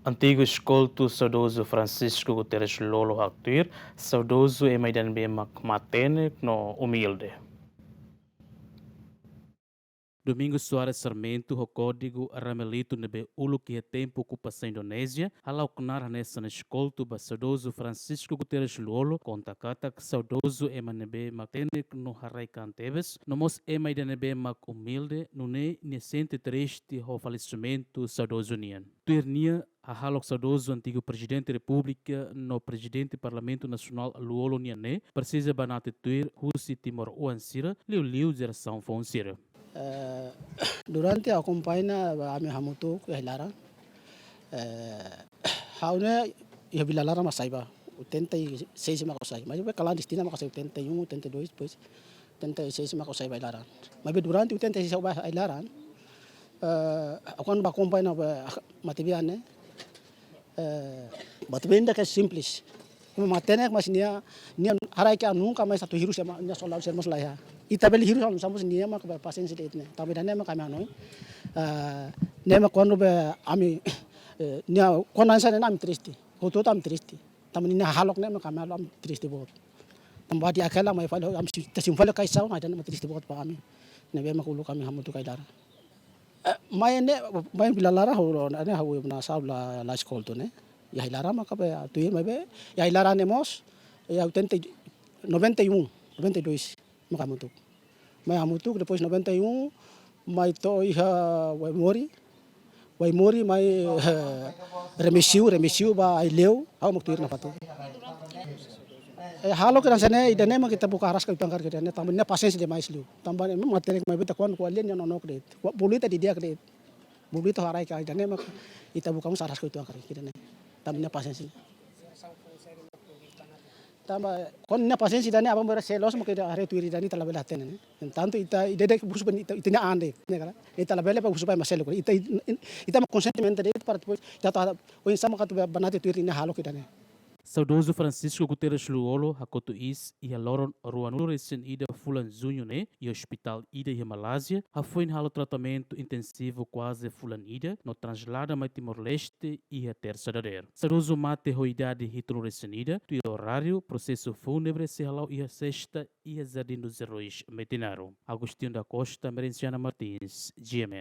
Antigo escolto saudoso Francisco Guterres Lolo Actur, saudoso e maidan be matene no humilde. Domingos Soares Sarmento, o código Ramelito nebe ulu que é tempo ocupação Indonésia, alaucnar nessa escolto ba saudoso Francisco Guterres Lolo, conta kata que saudoso e manebe matene no harai cantebes, nomos e maidan nebe mak humilde, nune ne sente triste o falecimento saudoso nian. Tuirnia a halok saudoso antigo presidente da República no presidente Parlamento Nacional Luolo Niané, precisa banate tuir Husi Timor Uansira, liu geração fonsira. Durante a campanha a minha hamutu que hilara haune ia bilalara masaiba 86 ma kosai mas be kala destina ma kosai 81 82 depois 86 ma kosai bailaran mas durante 86 ba bailaran quando ba campanha matibiane batibenda que é simples como matene mas nia harai que nunca mais satu hiru sama nia solar sermos lá ya itabel hiru sama nia ma ka paciência detne tapi dane ma kami anoi nema quando be ami nia quando ansa nem triste o todo am triste também nia halok nema kami am triste bot tambah di akela mai falo am tasim falo kai saw ada nama triste bot pa ami nebe ma kulu kami hamutu kai dara mai bilalara ho ane ho na saw la school to ne ya hilara ma ka be tu mai be ya hilara nemos ya 91 92 ma hamutu mai hamutu depois 91 mai to iha Wai mori mai remisiu ba ai leu au muktir na patu halo kan sana idane ma kita buka aras ka tangkar ke ne tambane pasens de mais liu tambane ma matere mai beta kon ko len no nok de bulita di dia ke bulita harai ka idane ma ita buka aras ka tangkar ke ne tambane pasens tamba kon na pasens idane abang bera selos ma ke are tuiri dani tala bela tene tanto ita idede busu ben ita nya ande ne kala ita la bela pa busu pa maselo ita ma consentimento de para depois já tá o insama ka tu banate tuiri ne halo ke dane. Saudoso Francisco Guterres Luolo, hakoto is e a loron ruanuro recém ida fulan junho né, e hospital ida e Malásia, ha foi em halo tratamento intensivo quase fulan ida, no translada mai Timor-Leste e a terça-feira. Saudoso mate ho idade hitro recém ida, tu horário, processo fúnebre se halau e a sexta e a Jardim dos Heróis Metinaro. Agostinho da Costa, Merenciana Martins, GMN.